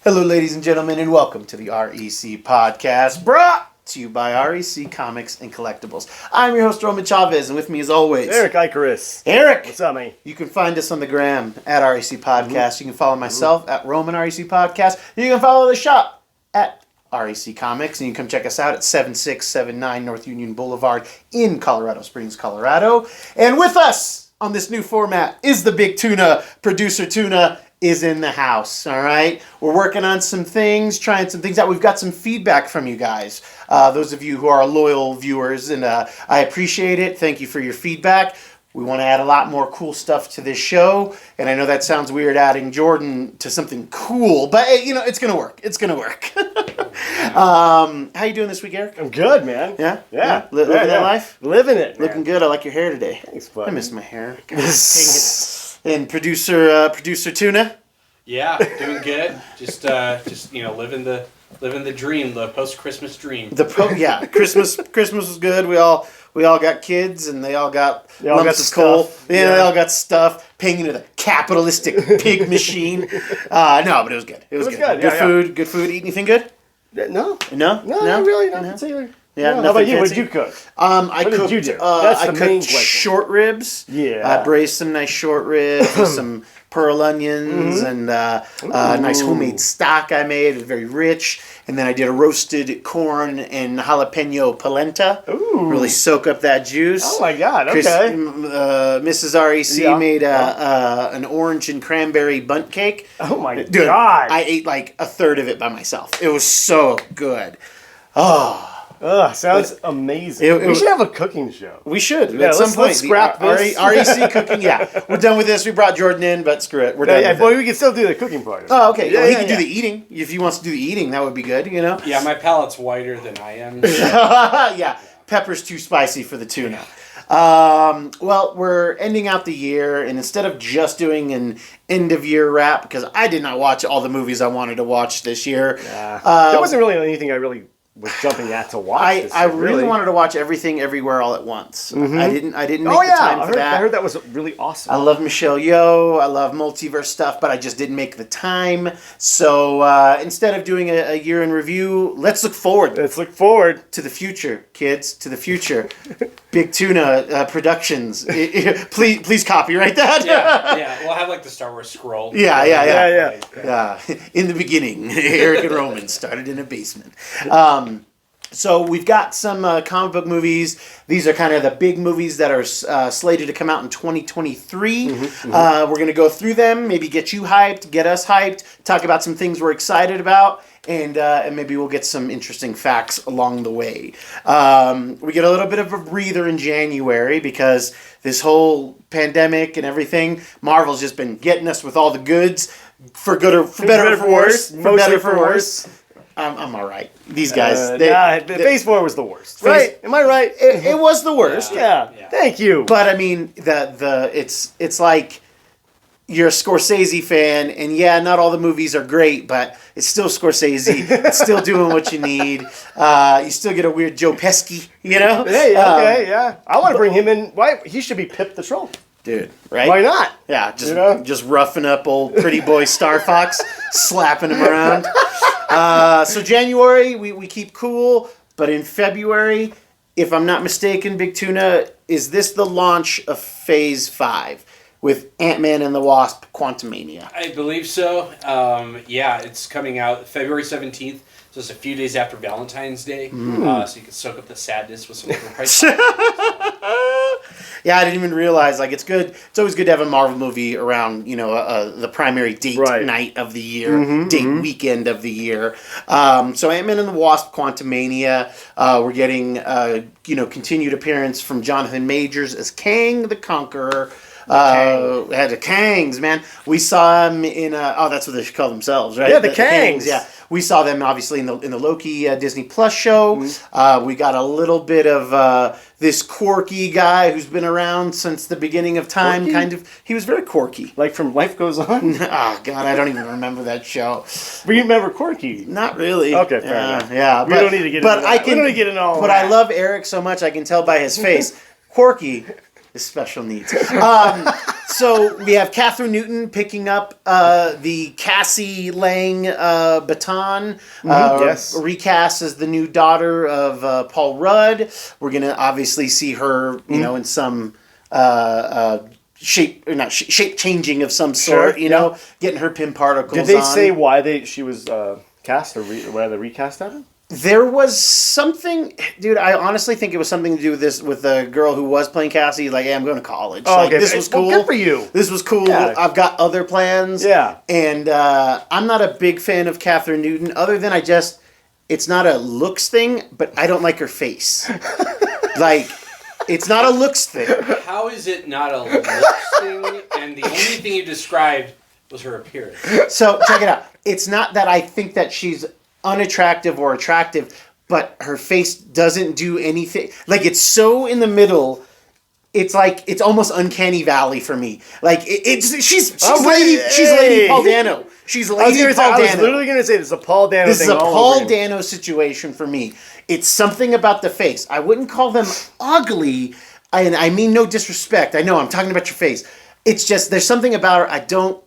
Hello, ladies and gentlemen, and welcome to the REC Podcast, brought to you by REC Comics and Collectibles. I'm your host, Roman Chavez, and with me, as always, Eric Icarus. Eric! What's up, man? You can find us on the gram at REC Podcast. You can follow myself at Roman REC Podcast. You can follow the shop at REC Comics, and you can come check us out at 7679 North Union Boulevard in Colorado Springs, Colorado. And with us on this new format is the Big Tuna. Producer Tuna is in the house, all right? We're working on some things, trying some things out. We've got some feedback from you guys, those of you who are loyal viewers, and I appreciate it. Thank you for your feedback. We want to add a lot more cool stuff to this show, and I know that sounds weird adding Jordan to something cool, but it's going to work. It's going to work. How you doing this week, Eric? I'm good, man. Yeah? Yeah. Living that life? Living it, man. Looking good. I like your hair today. Thanks, buddy. I miss my hair. God, dang it. And producer Tuna? Yeah, doing good. Just living the dream, the post-Christmas dream. Christmas was good. We all got kids, and they all got lumps of coal. Yeah, they all got stuff. Paying into the capitalistic pig machine. No, but it was good. It was good. Good food. Eat anything good? No, not really, not particularly. Yeah, no. How about you? Fancy. What did you cook? What did you do? I the main cooked question. short ribs. Yeah. I braised some nice short ribs with some pearl onions and nice homemade stock I made. It was very rich. And then I did a roasted corn and jalapeno polenta. Ooh. Really soak up that juice. Oh my God! Okay. Mrs. REC made an orange and cranberry bundt cake. Oh my Dude, God! I ate like a third of it by myself. It was so good. Oh. Sounds amazing. We should have a cooking show. We should. Yeah, at some point. Let's scrap this. REC cooking, yeah. We're done with this. We brought Jordan in, but screw it. We're done with Well, we can still do the cooking part. Oh, okay. Yeah, well, he can do the eating. If he wants to do the eating, that would be good, Yeah, my palate's whiter than I am. Yeah. Pepper's too spicy for the tuna. Well, we're ending out the year, and instead of just doing an end-of-year wrap, because I did not watch all the movies I wanted to watch this year. There wasn't really anything I really was jumping at to watch. I really wanted to watch Everything Everywhere All at Once. Mm-hmm. I didn't make the time for that. I heard that was really awesome. I love Michelle Yeoh. I love multiverse stuff, but I just didn't make the time. So instead of doing a year in review, let's look forward. Let's look forward to the future, kids. To the future. Big Tuna Productions. Please copyright that. Yeah. We'll have like the Star Wars scroll. Yeah. Yeah. In the beginning, Eric and Roman started in a basement. So we've got some comic book movies. These are kind of the big movies that are slated to come out in 2023. We're going to go through them, maybe get you hyped, get us hyped, talk about some things we're excited about, and maybe we'll get some interesting facts along the way. We get a little bit of a breather in January because this whole pandemic and everything, Marvel's just been getting us with all the goods, for good or for better or for worse. For better or for worse. I'm all right. These guys. Phase 4 was the worst. Right? Am I right? It was the worst. Yeah. Thank you. But I mean, it's like you're a Scorsese fan, and not all the movies are great, but it's still Scorsese. It's still doing what you need. You still get a weird Joe Pesci, Hey, okay, yeah. I want to bring him in. Why? He should be Pip the Troll. Dude, right? Why not? Yeah, just roughing up old pretty boy Star Fox, slapping him around. So January, we keep cool, but in February, if I'm not mistaken, Big Tuna, is this the launch of Phase 5 with Ant-Man and the Wasp: Quantumania? I believe so. It's coming out February 17th. So it's a few days after Valentine's Day, so you can soak up the sadness with some overpriced. Yeah, I didn't even realize. Like, it's good. It's always good to have a Marvel movie around, the primary date night of the year, date weekend of the year. So Ant-Man and the Wasp: Quantumania. We're getting continued appearance from Jonathan Majors as Kang the Conqueror. Had the Kangs, man. We saw him in that's what they call themselves, right? Yeah, the Kangs. Yeah, we saw them obviously in the Loki Disney Plus show. We got a little bit of this quirky guy who's been around since the beginning of time. Quirky? Kind of, he was very quirky. Like from Life Goes On. Oh God, I don't even remember that show. But you remember Quirky? Not really. Okay, fair enough. Yeah, we don't need to get into that. We don't need to get into all But that. I love Eric so much, I can tell by his face. Quirky is special needs. So we have Catherine Newton picking up the Cassie Lang baton. Yes. Recast as the new daughter of Paul Rudd. We're gonna obviously see her, in some shape, or not shape changing of some sort. Sure, Getting her Pym particles. Did they on. say why she was cast or why the recast happened? There was something, dude. I honestly think it was something to do with the girl who was playing Cassie. Like, hey, I'm going to college. Oh, okay. This was cool. Well, good for you. This was cool. Yeah. I've got other plans. Yeah. And I'm not a big fan of Catherine Newton, other than it's not a looks thing, but I don't like her face. Like, it's not a looks thing. How is it not a looks thing? And the only thing you described was her appearance. So check it out. It's not that I think that she's unattractive or attractive, but her face doesn't do anything. Like, it's so in the middle. It's like it's almost uncanny valley for me. Like she's Lady Paul Dano. She's Lady Paul Dano. I was literally gonna say this is a Paul Dano This thing. is a Paul Dano situation for me. It's something about the face. I wouldn't call them ugly, and I mean no disrespect. I know I'm talking about your face. It's just there's something about her I don't.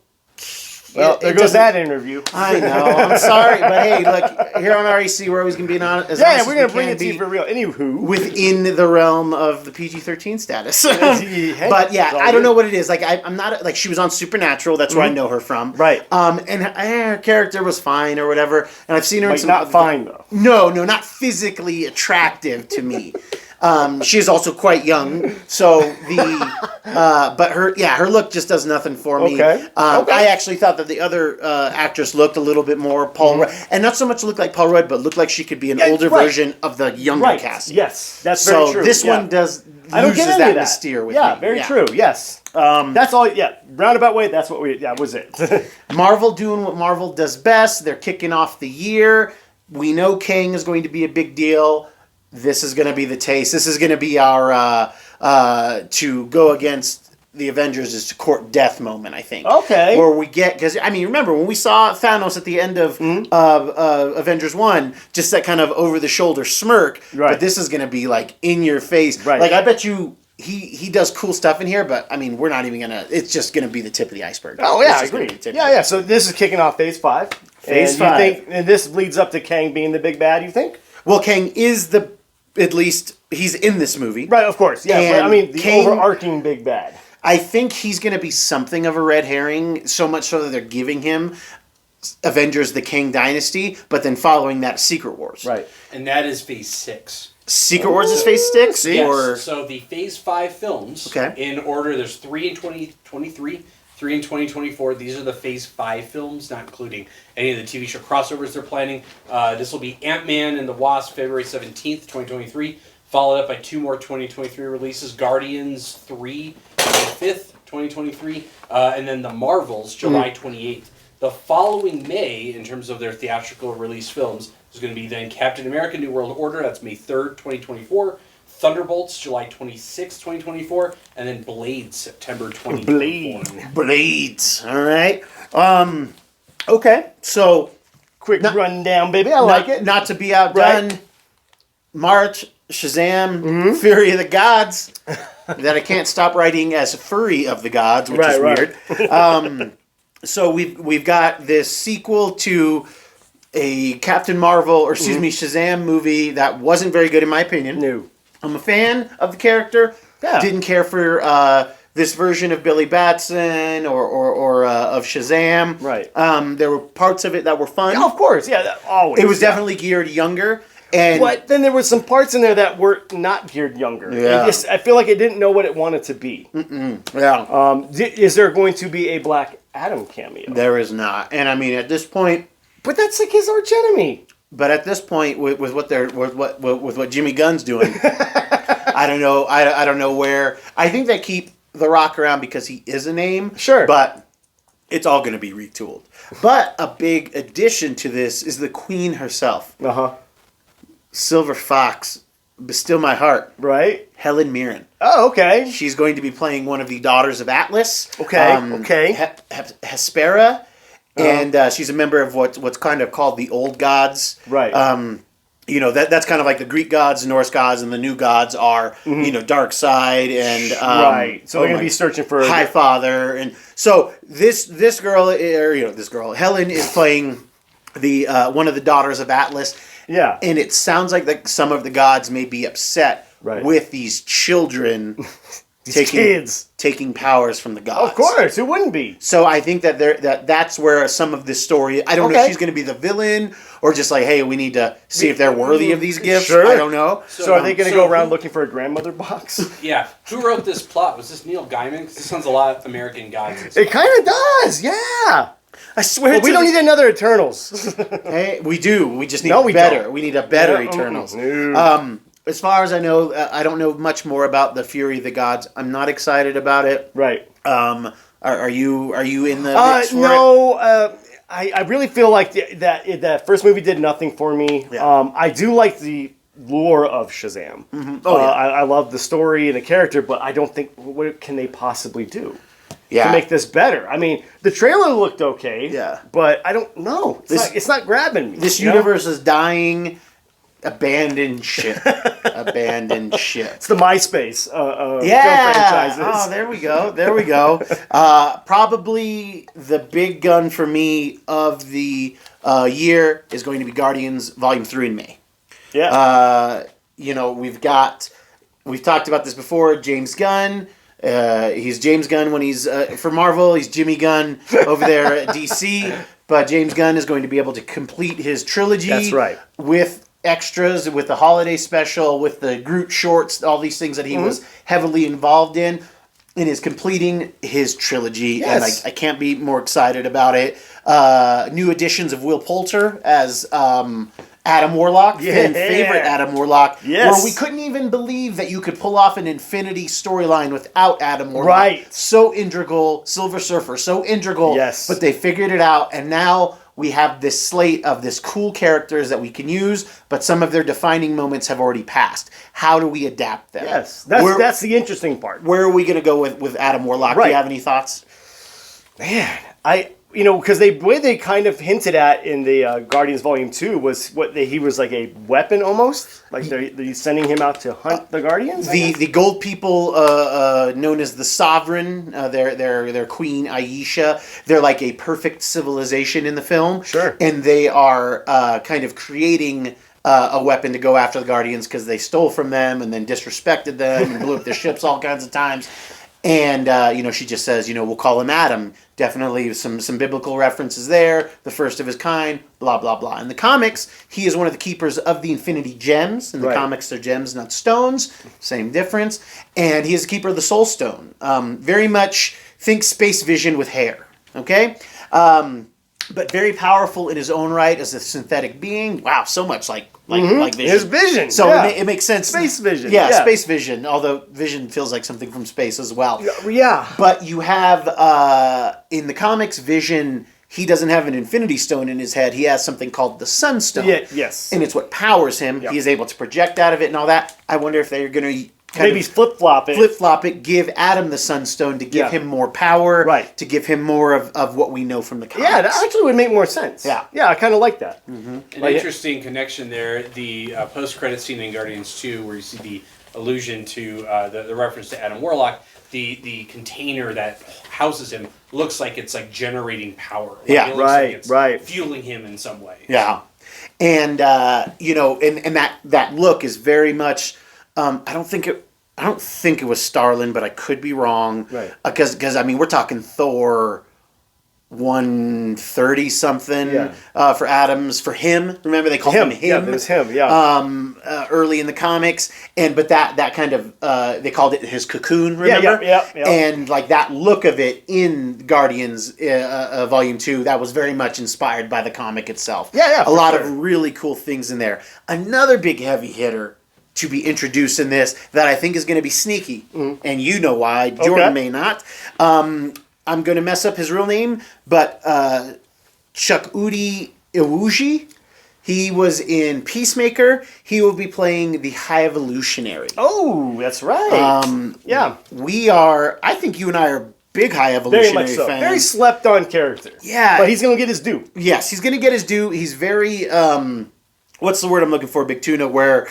Well, there goes that interview. I know. I'm sorry, but hey, look, here on REC, we're always going to be honest. Yeah, we're going to bring it to you for real. Anywho, within the realm of the PG-13 status. But yeah, I don't know what it is. Like, I'm not like she was on Supernatural. That's where I know her from. Right. And her character was fine or whatever. And I've seen her in some. Not fine though. No, not physically attractive to me. She is also quite young, so but her look just does nothing for me. Okay. I actually thought that the other actress looked a little bit more Paul Rudd, and not so much looked like Paul Rudd, but looked like she could be an older version of the younger cast. Yes, that's very true. So this one does I don't get that that mystere with me. very true. Yes. That's all. Yeah, roundabout way. That's what was it. Marvel doing what Marvel does best. They're kicking off the year. We know Kang is going to be a big deal. This is going to be the taste. This is going to be our to go against the Avengers is to court death moment, I think. Okay. Where we get, because, I mean, remember, when we saw Thanos at the end of Avengers 1, just that kind of over-the-shoulder smirk, right. But this is going to be, like, in your face. Right. Like, I bet you he does cool stuff in here, but, I mean, we're not even going to, it's just going to be the tip of the iceberg. Oh, yeah, I agree. Yeah, so this is kicking off Phase 5. Phase 5. And this leads up to Kang being the big bad, you think? Well, Kang is at least he's in this movie. Right, of course. Yeah, but I mean, the Kang, overarching big bad. I think he's going to be something of a red herring, so much so that they're giving him Avengers the Kang Dynasty, but then following that Secret Wars. Right. And that is Phase 6. Secret Wars is Phase 6? Yes. Or... So the Phase 5 films, in order, there's 3 in 2023, 3 in 2024. These are the Phase 5 films, not including any of the TV show crossovers they're planning. This will be Ant-Man and the Wasp, February 17th, 2023, followed up by 2 more 2023 releases, Guardians 3, May 5th, 2023, and then the Marvels, July 28th. The following May, in terms of their theatrical release films, is going to be then Captain America New World Order, that's May 3rd, 2024, Thunderbolts, July 26th, 2024, and then Blade, September 2024. Blades. All right. Okay. So, quick rundown, baby. I like it. Not to be outdone. Right. March, Shazam, Fury of the Gods. That I can't stop writing as Furry of the Gods, which is weird. So we've got this sequel to a Captain Marvel, or excuse me, Shazam movie that wasn't very good in my opinion. No. I'm a fan of the character. Yeah. Didn't care for this version of Billy Batson or of Shazam. Right. There were parts of it that were fun. Yeah, of course. Yeah, always. It was definitely geared younger. But then there were some parts in there that were not geared younger. Yeah. I feel like it didn't know what it wanted to be. Yeah. Is there going to be a Black Adam cameo? There is not. And I mean, at this point... But that's like his arch enemy. But at this point, with what Jimmy Gunn's doing, I don't know. I don't know where. I think they keep The Rock around because he is a name. Sure. But it's all going to be retooled. But a big addition to this is the Queen herself. Uh-huh. Silver Fox, but still my heart. Right. Helen Mirren. Oh, okay. She's going to be playing one of the daughters of Atlas. Okay. Hespera. And she's a member of what's kind of called the Old Gods. Right. you know, that's kind of like the Greek gods, Norse gods, and the new gods are, you know, dark side and right. So they're going to be searching for High Father, and so this girl, or you know, this girl Helen is playing the one of the daughters of Atlas. Yeah, and it sounds like some of the gods may be upset with these children. Taking powers from the gods. Of course, who wouldn't be? So I think that that's where some of this story. I don't know if she's going to be the villain or just like, hey, we need to see if they're worthy of these gifts. Sure. I don't know. So are they going to go around looking for a grandmother box? Yeah. Who wrote this plot? Was this Neil Gaiman? 'Cause this sounds a lot American Gods. It kind of does. Yeah. I swear. But we don't need another Eternals. Hey, we do. We just need better. We need a better Eternals. As far as I know, I don't know much more about the Fury of the Gods. I'm not excited about it. Right. Are you in the mix for it? I really feel like that first movie did nothing for me. Yeah. I do like the lore of Shazam. Mm-hmm. Oh, yeah. I love the story and the character, but I don't think what can they possibly do to make this better. I mean, the trailer looked okay. Yeah. But I don't know. It's not grabbing me. This universe is dying. Abandoned ship. Abandoned ship. It's the MySpace film franchises. franchises. Oh, there we go. There we go. Probably the big gun for me of the year is going to be Guardians Volume 3 in May. Yeah. You know, we've talked about this before, James Gunn. He's James Gunn when he's for Marvel. He's Jimmy Gunn over there at DC. But James Gunn is going to be able to complete his trilogy. That's right. With extras, with the holiday special, with the Groot shorts, all these things that he was heavily involved in is completing his trilogy. Yes. And I can't be more excited about it. New additions of Will Poulter as Adam Warlock, fan favorite Adam Warlock. Yes. Where we couldn't even believe that you could pull off an Infinity storyline without Adam Warlock. Right. So integral, Silver Surfer, so integral. Yes. But they figured it out, and now we have this slate of this cool characters that we can use, but some of their defining moments have already passed. How do we adapt them? Yes. That's the interesting part. Where are we going to go with Adam Warlock? Right. Do you have any thoughts? Man, because the way they kind of hinted at in the Guardians Volume 2 was he was like a weapon almost. Like they're sending him out to hunt the Guardians? The gold people, known as the Sovereign, their queen Aisha, they're like a perfect civilization in the film. Sure. And they are kind of creating a weapon to go after the Guardians because they stole from them and then disrespected them and blew up their ships all kinds of times. And, she just says, we'll call him Adam. Definitely some biblical references there. The first of his kind, blah, blah, blah. In the comics, he is one of the keepers of the Infinity Gems. In the comics, they're gems, not stones. Same difference. And he is the keeper of the Soul Stone. Very much think Space Vision with hair. Okay? But very powerful in his own right as a synthetic being. Wow, so much like Vision. His vision. So it makes sense. Space Vision. Yeah, Space Vision. Although Vision feels like something from space as well. Yeah. But you have, in the comics, Vision, he doesn't have an Infinity Stone in his head. He has something called the Sunstone. Yeah, yes. And it's what powers him. Yep. He is able to project out of it and all that. I wonder if they're going to maybe flip-flop it. Give Adam the Sunstone to give him more power. Right. To give him more of what we know from the comics. Yeah, that actually would make more sense. Yeah. Yeah, I kind of like that. Mm-hmm. An interesting connection there. The post-credit scene in Guardians 2 where you see the allusion to the reference to Adam Warlock, the container that houses him looks like it's like generating power. Like it looks like it's fueling him in some way. Yeah. And, and that look is very much... I don't think it was Starlin, but I could be wrong. Right. Because we're talking Thor 130 something for Adams for him. Remember they called him. Yeah, it was him. Yeah. Early in the comics, but that kind of they called it his cocoon. Remember? Yeah. And like that look of it in Guardians Volume 2, that was very much inspired by the comic itself. Yeah. A lot of really cool things in there. Another big heavy hitter to be introduced in this that I think is going to be sneaky, and you know why. Jordan may not. I'm going to mess up his real name, but Chukwudi Iwuji, he was in Peacemaker. He will be playing the High Evolutionary. Oh, that's right. Yeah. I think you and I are big High Evolutionary very much so. fans. Very slept on character. Yeah. But he's going to get his due. Yes, he's going to get his due. He's very... what's the word I'm looking for, Big Tuna, where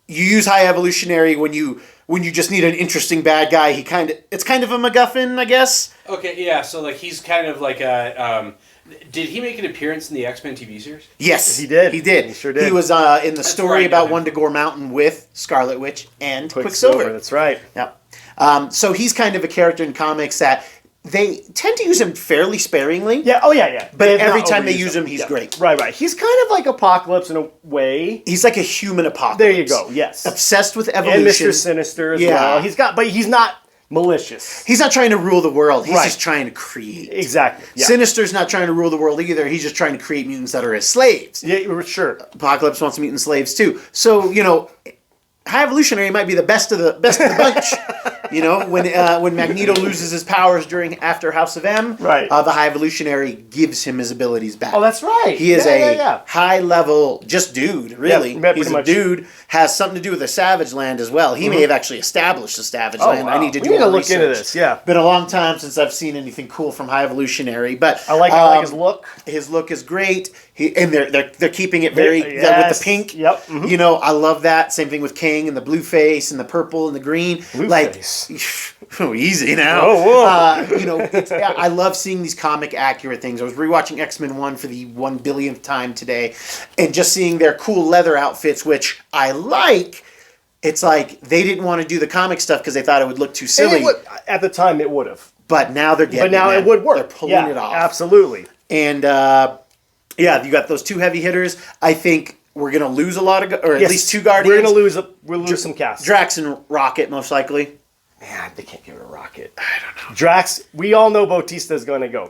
you use High Evolutionary when you just need an interesting bad guy. It's kind of a MacGuffin, I guess. Okay, yeah. So like he's kind of like a. Did he make an appearance in the X-Men TV series? Yes, he did. He did. He sure did. He was in the story about Wundagore Mountain with Scarlet Witch and Quicksilver. That's right. Yep. So he's kind of a character in comics that they tend to use him fairly sparingly. Yeah. Oh yeah. But every time they use him, he's great. Right. He's kind of like Apocalypse in a way. He's like a human Apocalypse. There you go. Yes. Obsessed with evolution. And Mr. Sinister as well. But he's not malicious. He's not trying to rule the world. He's just trying to create. Exactly. Yeah. Sinister's not trying to rule the world either. He's just trying to create mutants that are his slaves. Yeah, sure. Apocalypse wants mutant slaves too. So, High Evolutionary might be the best of the bunch. When Magneto loses his powers after House of M, right. The High Evolutionary gives him his abilities back. Oh, that's right. He is a high level just dude, really. Yeah, he's a dude, has something to do with the Savage Land as well. He may have actually established the Savage Land. Wow. I need to do we need more to look research. into this. Yeah. Been a long time since I've seen anything cool from High Evolutionary, but I like his look. His look is great. They're keeping it very with the pink. Yep. Mm-hmm. I love that. Same thing with King and the blue face and the purple and the green. Blue face. Oh, easy now. Oh, whoa. I love seeing these comic accurate things. I was rewatching X-Men 1 for the 1 billionth time today, and just seeing their cool leather outfits, which I like. It's like they didn't want to do the comic stuff because they thought it would look too silly. At the time, it would have. But now they're getting. But now it would work. They're pulling it off. Absolutely. And you got those two heavy hitters. I think we're gonna lose a lot of, or at least two Guardians. We'll lose some cast. Drax and Rocket most likely. Man, they can't give it a Rocket. I don't know. Drax, we all know Bautista's going to go.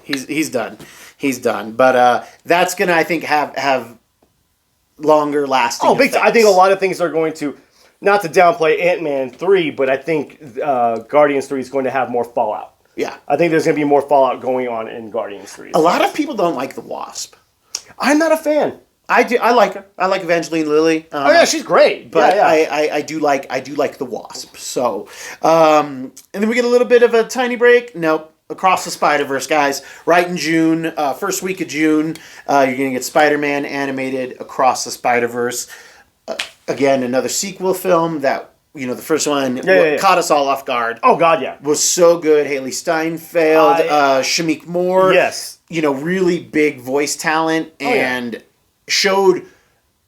He's done. He's done. But that's going to, I think, have longer lasting effects. I think a lot of things are going to, not to downplay Ant-Man 3, but I think Guardians 3 is going to have more fallout. Yeah. I think there's going to be more fallout going on in Guardians 3. A lot of people don't like the Wasp. I'm not a fan. I do. I like her. I like Evangeline Lilly. She's great. But I do like the Wasp. So, and then we get a little bit of a tiny break. Nope. Across the Spider-Verse, guys. Right in June, first week of June, you're gonna get Spider-Man animated Across the Spider-Verse. Again, another sequel film that. The first one caught us all off guard. Oh, God, yeah. Was so good. Haley Steinfeld, Shameik Moore. Yes. Really big voice talent and showed,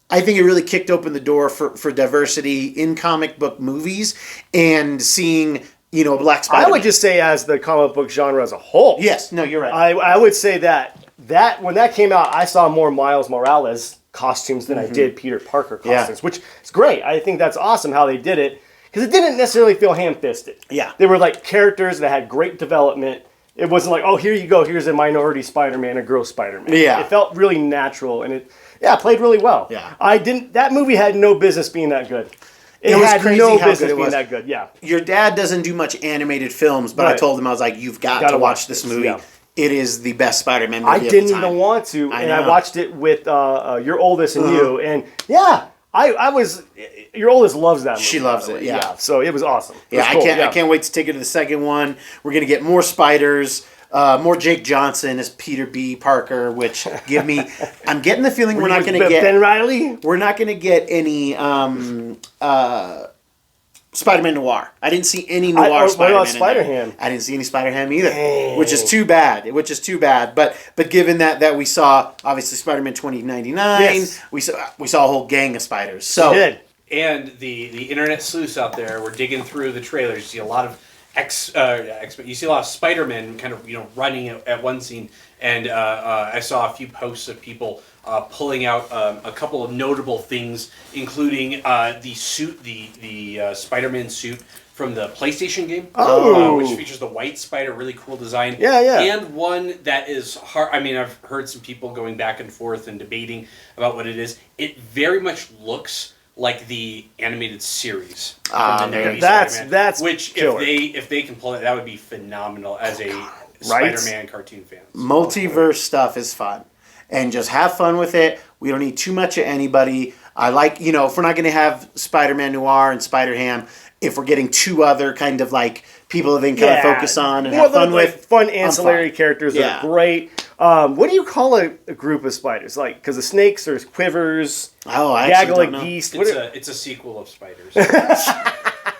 I think it really kicked open the door for diversity in comic book movies and seeing, a Black Spider-Man. I would just say as the comic book genre as a whole. Yes. No, you're right. I would say that when that came out, I saw more Miles Morales costumes than I did Peter Parker costumes, which is great. I think that's awesome how they did it because it didn't necessarily feel ham-fisted. Yeah. They were like characters that had great development. It wasn't like, oh, here you go, here's a minority Spider-Man, a girl Spider-Man. Yeah. It felt really natural and it played really well. Yeah. That movie had no business being that good. It had crazy no how business good it being was. that good. Yeah. Your dad doesn't do much animated films, but I told him, I was like, you've got to watch this movie. Yeah. It is the best Spider-Man movie I didn't even want to, I watched it with your oldest and you, and I was. Your oldest loves that movie. She loves it. Yeah. So it was awesome. I can't wait to take her to the second one. We're gonna get more spiders, more Jake Johnson as Peter B. Parker, which I'm getting the feeling we're not gonna get Ben Reilly. We're not gonna get any Spider-Man Noir. I didn't see any Noir Spider-Man. What about Spider-Ham? I didn't see any Spider-Ham either, which is too bad. But given that we saw obviously Spider-Man 2099, we saw a whole gang of spiders. So we did. And the internet sleuths out there were digging through the trailers. You see a lot of you see a lot of Spider-Man kind of running at one scene, and I saw a few posts of people pulling out a couple of notable things, including the suit, the Spider-Man suit from the PlayStation game, which features the white spider, really cool design. And one that is hard. I mean, I've heard some people going back and forth and debating about what it is. It very much looks like the animated series from the 90s that's which killer. if they can pull it, that would be phenomenal as a Spider-Man cartoon fan. Multiverse stuff is fun, and just have fun with it. We don't need too much of anybody. I like, if we're not going to have Spider-Man Noir and Spider-Ham, if we're getting two other kind of like people that they can kind of focus on and have fun with. Fun ancillary characters are great. What do you call a group of spiders? Like, because the snakes, there's quivers, Oh, I gaggle actually don't like know. geese. It's a sequel of Spiders.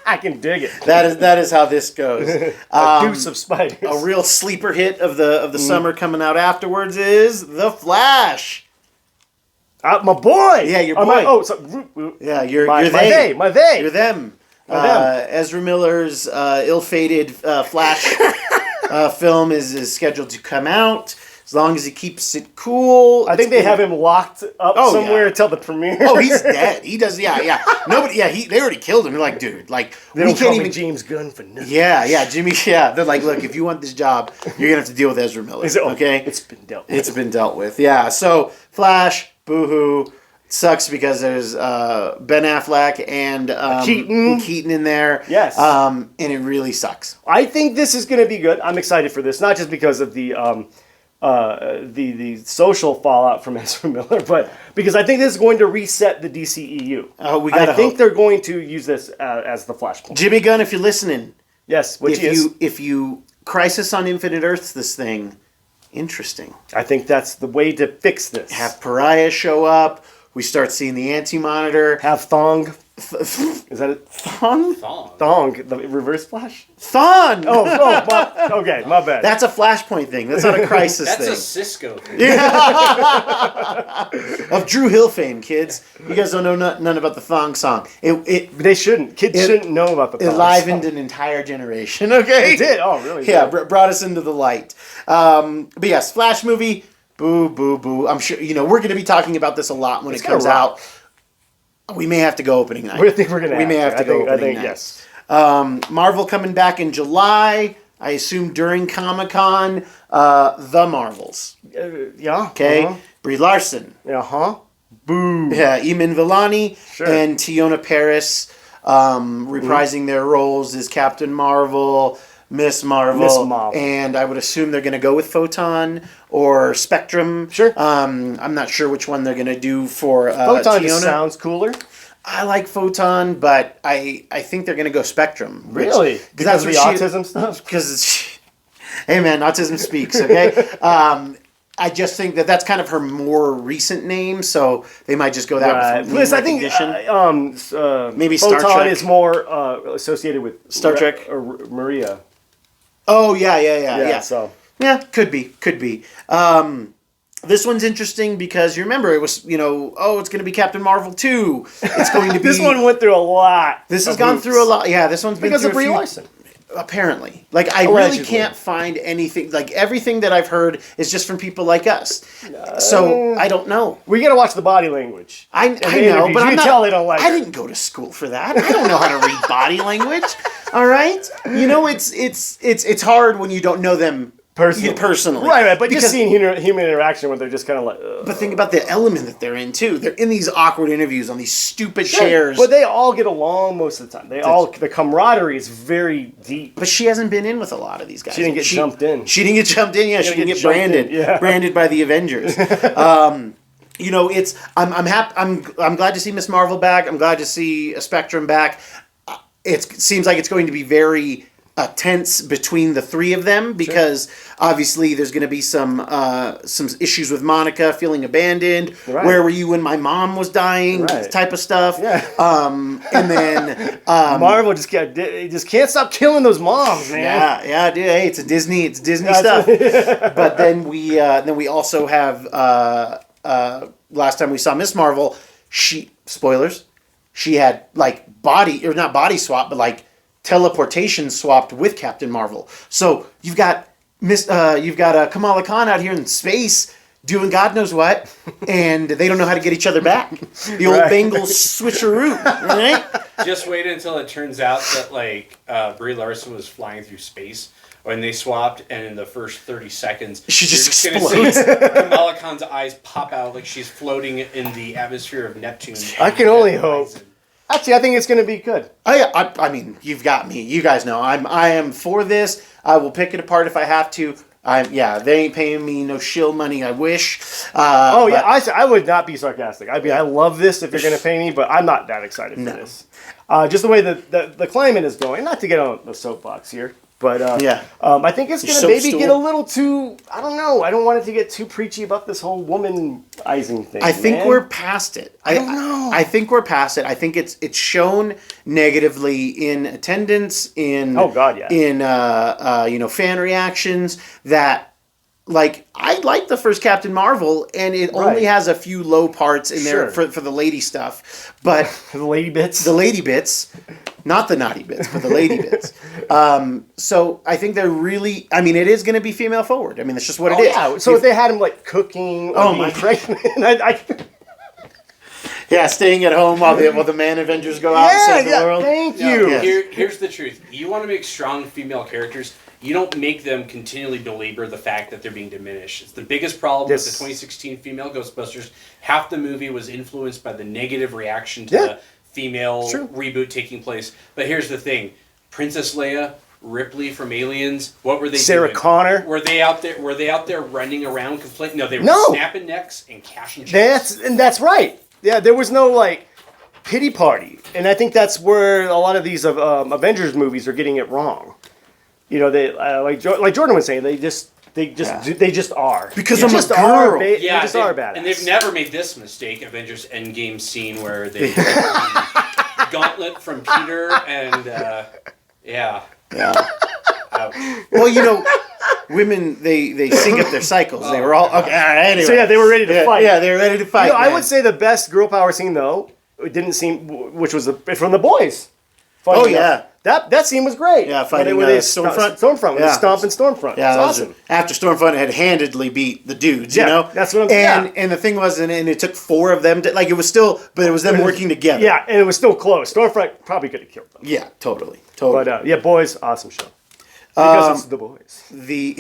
I can dig it. That is how this goes. A deuce of spiders. A real sleeper hit of the summer coming out afterwards is The Flash. My boy. Yeah, your boy. Yeah, you're they. My they. You're them. Ezra Miller's ill-fated Flash film is scheduled to come out. As long as he keeps it cool. I think they have him locked up somewhere until the premiere. Oh, he's dead. He does. Yeah. Nobody. Yeah, they already killed him. They're like, dude, like they we don't can't call even. me James Gunn for nothing. Yeah, Jimmy. Yeah, they're like, look, if you want this job, you're gonna have to deal with Ezra Miller. Okay, it's been dealt with. It's been dealt with. Yeah. So Flash, boo-hoo. Sucks because there's Ben Affleck and Keaton in there. Yes. And it really sucks. I think this is going to be good. I'm excited for this, not just because of the social fallout from Ezra Miller, but because I think this is going to reset the DCEU. Oh, I think they're going to use this as the Flashpoint. Jimmy Gunn, if you're listening, yes, if you Crisis on Infinite Earths this thing, interesting. I think that's the way to fix this. Have Pariah show up. We start seeing the Anti-Monitor. Have Thong. Is that it? Thong? Thong. The reverse flash? Thon! Okay, my bad. That's a Flashpoint thing. That's not a Crisis thing. That's a Cisco thing. Yeah. Of Drew Hill fame, kids. You guys don't know none about the Thong song. They shouldn't. Kids shouldn't know about the Thong song. It livened an entire generation, okay? It did? Oh, really? Yeah, brought us into the light. But yes, Flash movie. Boo, boo, boo. I'm sure, we're going to be talking about this a lot when it comes out. We may have to go opening night. I think we're going to. We may have to go opening night. Yes. Marvel coming back in July. I assume during Comic-Con. The Marvels. Yeah. Okay. Uh-huh. Brie Larson. Boo. Yeah. Eamon Vellani and Teyonah Parris reprising their roles as Captain Marvel, Miss Marvel, and I would assume they're going to go with Photon or Spectrum. Sure. I'm not sure which one they're going to do for Photon Teyonah. just sounds cooler. I like Photon, but I think they're going to go Spectrum. Really? Because of the autism stuff? Because hey man, autism speaks, okay? I just think that's kind of her more recent name, so they might just go that right. Plus, I think maybe Photon Star Trek is more associated with Star Trek or Maria. Oh yeah. So could be. This one's interesting because you remember it was it's going to be Captain Marvel 2. It's going to be this one went through a lot. This has gone through a lot. Yeah, this one's been because through of Brie Larson. Apparently. Like, I really can't find anything. Like, everything that I've heard is just from people like us. So, I don't know. We got to watch the body language. I know, but tell they don't like I didn't go to school for that. I don't know how to read body language. All right? It's hard when you don't know them personally. Right, but just seeing human interaction where they're just kind of like... But think about the element that they're in, too. They're in these awkward interviews on these stupid chairs. But they all get along most of the time. The camaraderie is very deep. But she hasn't been in with a lot of these guys. She didn't get jumped in. She didn't get jumped in, yeah. She didn't get branded. Yeah. Branded by the Avengers. I'm happy. I'm glad to see Miss Marvel back. I'm glad to see a Spectrum back. It seems like it's going to be very... tense between the three of them because obviously there's going to be some issues with Monica feeling abandoned. Right. Where were you when my mom was dying? Right. Type of stuff. Yeah. And then Marvel just can't stop killing those moms, man. Yeah, dude. Hey, it's Disney stuff. But then we also have last time we saw Miss Marvel, she had like not body swap, but like teleportation swapped with Captain Marvel. So you've got Kamala Khan out here in space doing God knows what, and they don't know how to get each other back. The old Bengals switcheroo, right? Just wait until it turns out that Brie Larson was flying through space when they swapped, and in the first 30 seconds, she just explodes. Kamala Khan's eyes pop out like she's floating in the atmosphere of Neptune. I can only hope. Actually, I think it's going to be good. I mean, you've got me. You guys know I am for this. I will pick it apart if I have to. They ain't paying me no shill money. I wish. I would not be sarcastic. I love this if you're going to pay me, but I'm not that excited for this. Just the way the climate is going. Not to get on the soapbox here, But I think it's going to maybe get a little too, I don't know. I don't want it to get too preachy about this whole womanizing thing. I think we're past it. I don't know. I think we're past it. I think it's shown negatively in attendance, in fan reactions that, like, I like the first Captain Marvel, and it only has a few low parts in there for the lady stuff, but the lady bits. Not the naughty bits, but the lady bits. So I think they're really... I mean, it is going to be female forward. I mean, that's just what it is. Yeah. So if they had him, like, cooking or being pregnant... staying at home while the man Avengers go out and save the world. Thank you. Here's the truth. You want to make strong female characters, you don't make them continually belabor the fact that they're being diminished. It's the biggest problem with the 2016 female Ghostbusters. Half the movie was influenced by the negative reaction to the female reboot taking place. But here's the thing. Princess Leia, Ripley from Aliens, what were they doing? Sarah Connor. Were they out there running around complaining? No, they were snapping necks and cashing checks. That's right. Yeah, there was no, like, pity party. And I think that's where a lot of these Avengers movies are getting it wrong. You know, they like Jordan was saying, they just are. Because I'm a girl. They just are badass. And they've never made this mistake, Avengers Endgame scene where they gauntlet from Peter and Ouch. Well, women they sync up their cycles. They were all okay. All right, anyway. So they were ready to fight. Yeah, they were ready to fight. I would say the best girl power scene though, it didn't seem, which was from the boys. That scene was great. Yeah, fighting Stormfront. Stormfront, stomping Stormfront. Yeah, that was awesome. After Stormfront had handedly beat the dudes, that's what I'm saying. And the thing was, and it took 4 of them to, like, it was still, but it was them working together. Yeah, and it was still close. Stormfront probably could have killed them. Yeah, totally. But boys, awesome show. Because it's the boys. The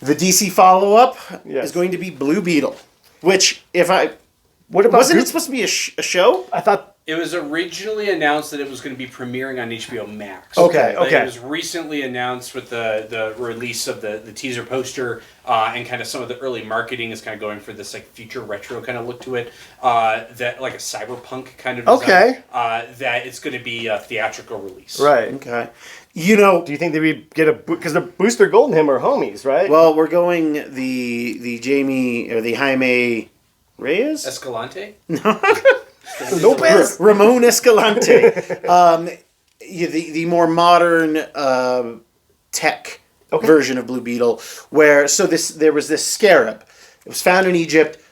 DC follow-up is going to be Blue Beetle, which wasn't it supposed to be a show? I thought. It was originally announced that it was going to be premiering on HBO Max. Okay. It was recently announced with the release of the teaser poster and kind of some of the early marketing is kind of going for this like future retro kind of look to it. That like a cyberpunk kind of design. That it's going to be a theatrical release. Right. Okay. Do you think they would get because the Booster Gold and him are homies, right? Well, we're going the Jamie or the Jaime Reyes? Escalante? No. Lopez? Ramon Escalante. The more modern tech version of Blue Beetle, where there was this scarab. It was found in Egypt.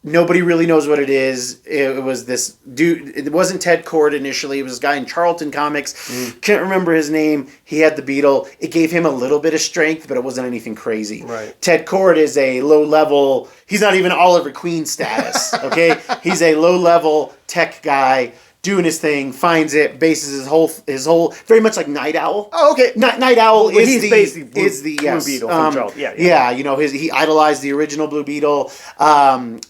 Nobody really knows what it is. It was this dude. It wasn't Ted Kord initially. It was this guy in Charlton Comics. Can't remember his name. He had the beetle. It gave him a little bit of strength, but it wasn't anything crazy. Right. Ted Kord is a low-level... He's not even Oliver Queen status, okay? He's a low-level tech guy doing his thing, finds it, bases his whole very much like Night Owl. Oh, okay. Night Owl is the Blue Beetle from Charlton. Yeah, he idolized the original Blue Beetle.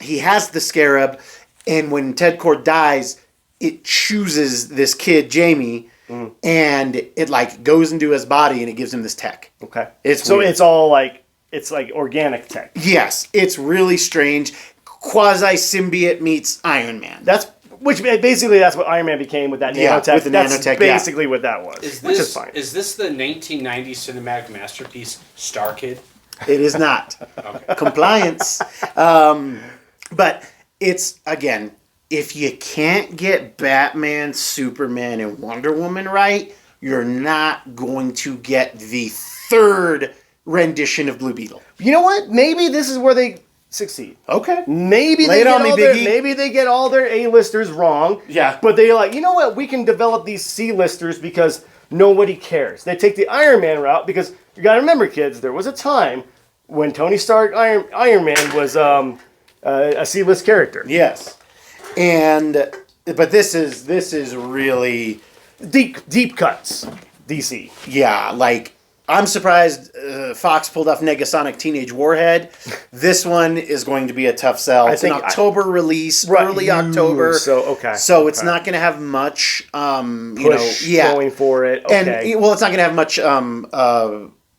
He has the scarab, and when Ted Kord dies, it chooses this kid Jamie, and it like goes into his body and it gives him this tech. Okay. It's all like organic tech. Yes, it's really strange. Quasi symbiote meets Iron Man. Which basically that's what Iron Man became with that nanotech. With the nanotech, that's basically what that was. Which is fine. Is this the 1990 cinematic masterpiece Star Kid? It is not. Compliance. But it's, again, if you can't get Batman, Superman, and Wonder Woman right, you're not going to get the third rendition of Blue Beetle. You know what? Maybe this is where they succeed. Okay. Maybe they get all their A-listers wrong. Yeah. But they're like, you know what? We can develop these C-listers because nobody cares. They take the Iron Man route because you got to remember, kids, there was a time when Tony Stark Iron Man was a C-list character. Yes. But this is really deep cuts. DC. Yeah, like I'm surprised Fox pulled off Negasonic Teenage Warhead. This one is going to be a tough sell. It's an October release, early October. So it's not going to have much push going for it. Okay. And it's not going to have much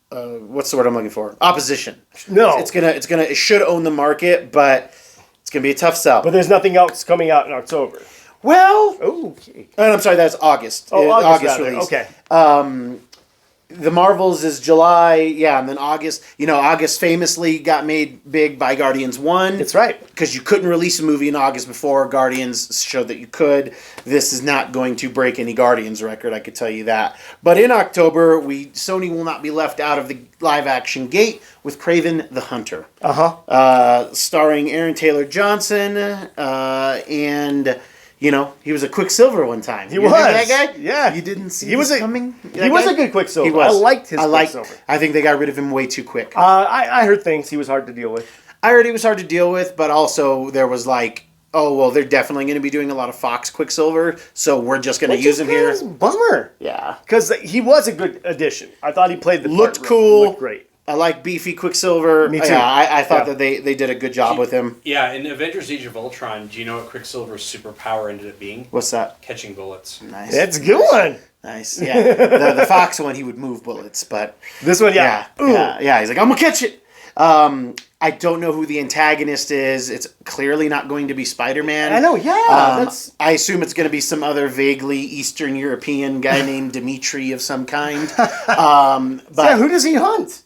what's the word I'm looking for? Opposition. No. It should own the market, but it's going to be a tough sell. But there's nothing else coming out in October. Well, Okay. and I'm sorry, that's August. Oh, August release. Okay. The Marvels is July, yeah, and then August. August famously got made big by Guardians 1. That's right. Because you couldn't release a movie in August before. Guardians showed that you could. This is not going to break any Guardians record, I could tell you that. But in October, Sony will not be left out of the live-action gate with Kraven the Hunter. Starring Aaron Taylor Johnson, and... he was a Quicksilver one time. He was that guy. Yeah, You didn't see he was coming. He was a good Quicksilver. He was. I liked his Quicksilver. I think they got rid of him way too quick. I heard things he was hard to deal with. I heard he was hard to deal with, but also there was they're definitely going to be doing a lot of Fox Quicksilver, so we're just going to use him here. Bummer. Yeah, because he was a good addition. I thought he played the looked part cool. Looked great. I like beefy Quicksilver. Me too. Yeah, I thought that they did a good job with him. Yeah, in Avengers Age of Ultron, do you know what Quicksilver's superpower ended up being? What's that? Catching bullets. Nice. That's a good one. Nice. Yeah. the Fox one, he would move bullets, but this one, yeah. He's like, I'm gonna catch it. I don't know who the antagonist is. It's clearly not going to be Spider-Man. I know, yeah. I assume it's going to be some other vaguely Eastern European guy named Dimitri of some kind. But who does he hunt?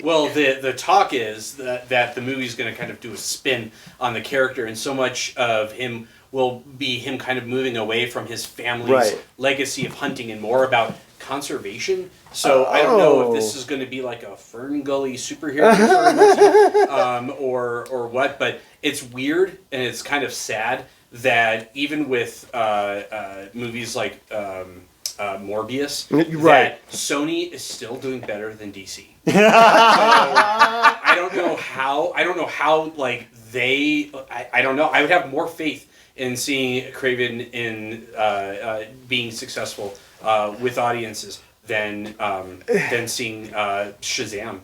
Well, the talk is that the movie's going to kind of do a spin on the character, and so much of him will be him kind of moving away from his family's legacy of hunting and more about conservation. So I don't know if this is going to be like a Fern Gully superhero or what, but it's weird and it's kind of sad that even with movies like Morbius, that Sony is still doing better than DC. So, I don't know how like I don't know. I would have more faith in seeing Kraven in being successful with audiences than seeing Shazam.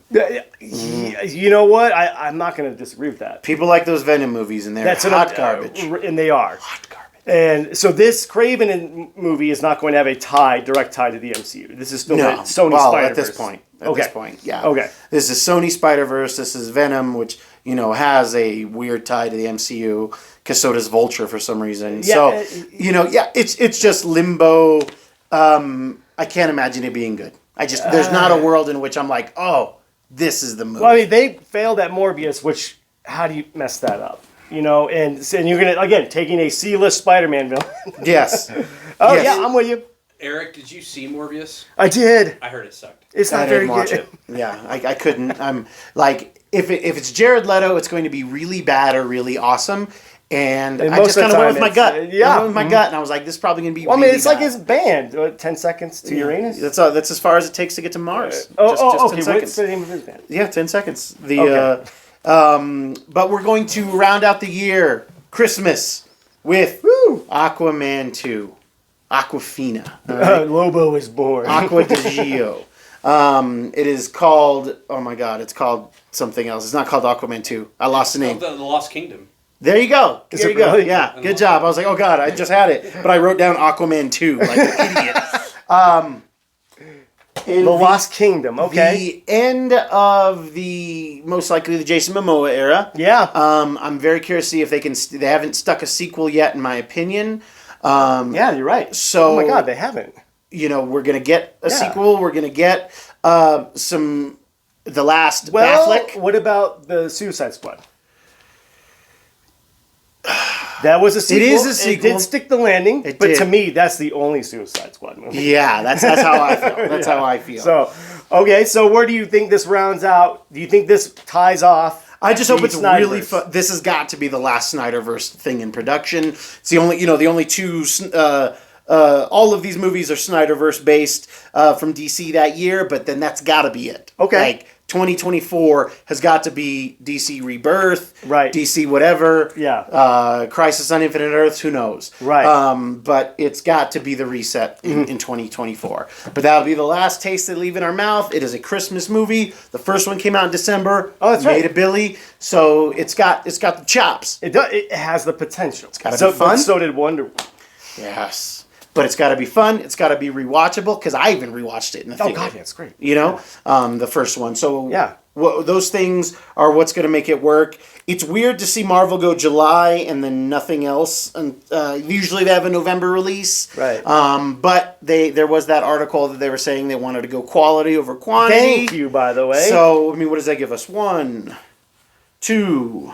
You know what? I'm not going to disagree with that. People like those Venom movies, and they're hot garbage. And they are. Hot garbage. And so this Kraven movie is not going to have a direct tie to the MCU. This is still Sony Spider-Verse. At this point. This point, yeah. Okay. This is Sony Spider-Verse. This is Venom, which, has a weird tie to the MCU, because so does Vulture for some reason. Yeah, so, it's just limbo. I can't imagine it being good. There's not a world in which I'm like, oh, this is the movie. Well, I mean, they failed at Morbius, which, how do you mess that up? And you're going to, again, taking a C-list Spider-Man villain. Yes. Yes. Yeah, I'm with you. Eric, did you see Morbius? I did. I heard it sucked. It's not very good. It. Yeah, I couldn't. I'm like, if it's Jared Leto, it's going to be really bad or really awesome. And I just kind of went with my gut. I went with my gut, and I was like, this is probably going to be really it's bad. like his band, 10 Seconds to Uranus. That's as far as it takes to get to Mars. Okay. 10 seconds. What's the name of his band? Yeah, 10 seconds. But we're going to round out the year, Christmas, with Aquaman 2. Aquafina. Right? Lobo is born. Aqua di Gio. It is called, oh my god, it's called something else. It's not called Aquaman 2. I lost the name. The Lost Kingdom. There you go. There you go. Yeah, good job. I was like, oh god, I just had it. But I wrote down Aquaman 2 like an idiot. The Lost Kingdom, okay. The end of most likely the Jason Momoa era. Yeah. I'm very curious to see if they haven't stuck a sequel yet, in my opinion. Yeah, you're right. So, oh my god, they haven't. We're going to get a sequel. We're going to get The Last Batfleck. What about the Suicide Squad? That was a sequel. It is a sequel. It did stick the landing, but did. To me, that's the only Suicide Squad movie. Yeah, that's how I feel. That's how I feel. So, so where do you think this rounds out? Do you think this ties off? I just hope it's really fun. This has got to be the last Snyderverse thing in production. It's the only two. All of these movies are Snyderverse based from DC that year, but then that's got to be it. Okay. Like 2024 has got to be DC Rebirth, right? DC whatever, yeah. Crisis on Infinite Earths, who knows, right? But it's got to be the reset in 2024. But that'll be the last taste they leave in our mouth. It is a Christmas movie. The first one came out in December. Oh, that's right. Made a Billy, so it's got the chops. It has the potential. It's got to be fun. So did Wonder Woman. Yes. But it's got to be fun. It's got to be rewatchable, because I even rewatched it in the theater. Oh, God, yeah, it's great. The first one. So yeah. Those things are what's going to make it work. It's weird to see Marvel go July and then nothing else. And usually they have a November release. Right. But there was that article that they were saying they wanted to go quality over quantity. Thank you, by the way. So, I mean, what does that give us? 1, 2,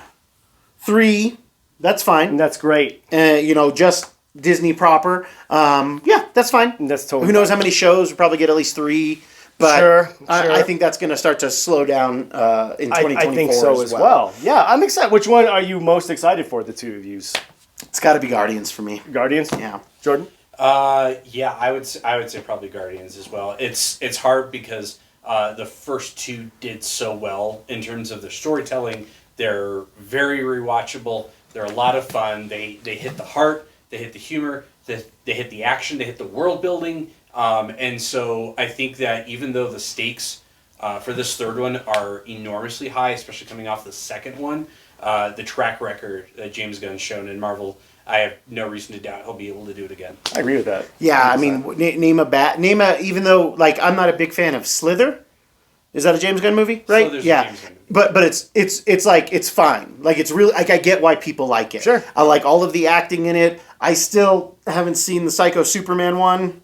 3. That's fine. And that's great. Just Disney proper. Yeah, that's fine. And that's totally Who knows fine. how many shows? We'll probably get at least 3. But Sure. I think that's going to start to slow down in 2024 I think so as well. Yeah, I'm excited. Which one are you most excited for, the two of you? It's got to be Guardians for me. Guardians? Yeah. Jordan? Yeah, I would say probably Guardians as well. It's hard because the first two did so well in terms of their storytelling. They're very rewatchable. They're a lot of fun. They hit the heart. They hit the humor. They hit the action. They hit the world building. And so I think that even though the stakes for this third one are enormously high, especially coming off the second one, the track record that James Gunn's shown in Marvel, I have no reason to doubt he'll be able to do it again. I agree with that. Yeah, I mean, even though, like, I'm not a big fan of Slither. Is that a James Gunn movie? Right? Slither's a yeah. James Gunn movie. But it's like, it's fine. Like, it's really, like, I get why people like it. Sure. I like all of the acting in it. I still haven't seen the Psycho Superman one.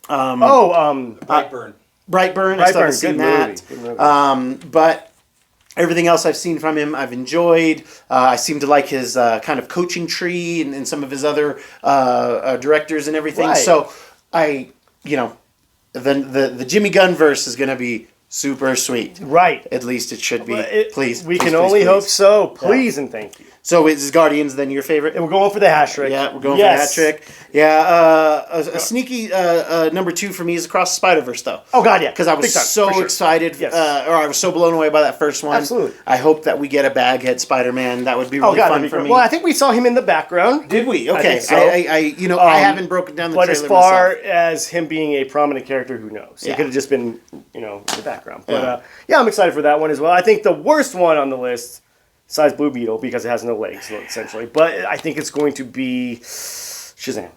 Brightburn. Brightburn. I still haven't seen that. Good movie. But everything else I've seen from him, I've enjoyed. I seem to like his kind of coaching tree and some of his other directors and everything. Right. So the Jimmy Gunn verse is going to be super sweet. Right. At least it should be. Please. We please, can please, only please. hope so. Please and thank you. So is Guardians then your favorite? And we're going for the hat trick. Yeah, we're going for the hat trick. Yeah, a sneaky number 2 for me is Across the Spider-Verse, though. Oh, God, yeah. Because I was Big time, so for sure. excited, Yes. or I was so blown away by that first one. Absolutely. I hope that we get a Baghead Spider-Man. That would be really that'd fun be for great. me. Well, I think we saw him in the background. Did we? Okay. think so. I haven't broken down the But trailer as far myself. as him being a prominent character, who knows? Yeah. It could have just been, in the background. But I'm excited for that one as well. I think the worst one on the list, besides Blue Beetle, because it has no legs, essentially. But I think it's going to be Shazam.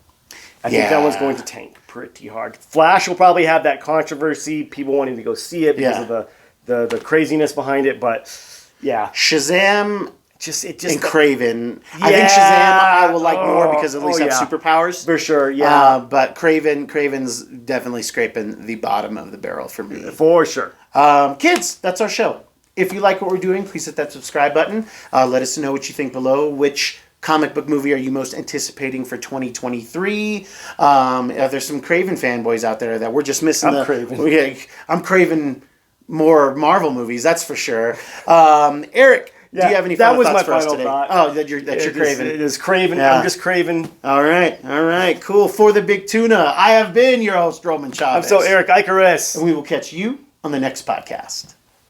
I think that one's going to tank pretty hard. Flash will probably have that controversy, people wanting to go see it because of the craziness behind it. But yeah, Shazam and Craven. I think Shazam I will like more because at least have superpowers. For sure, yeah. But Craven's definitely scraping the bottom of the barrel for me. For sure. Kids, that's our show. If you like what we're doing, please hit that subscribe button. Let us know what you think below. Which comic book movie are you most anticipating for 2023? There's some Craven fanboys out there that we're just missing. I'm craving more Marvel movies, that's for sure. Eric, do you have any final thoughts for us today? Thought. Oh, that's your Craven. It is Craven. Yeah. I'm just Craven. All right, cool. For the Big Tuna, I have been your host, Roman Chavez. I'm so Eric Icarus. And we will catch you on the next podcast.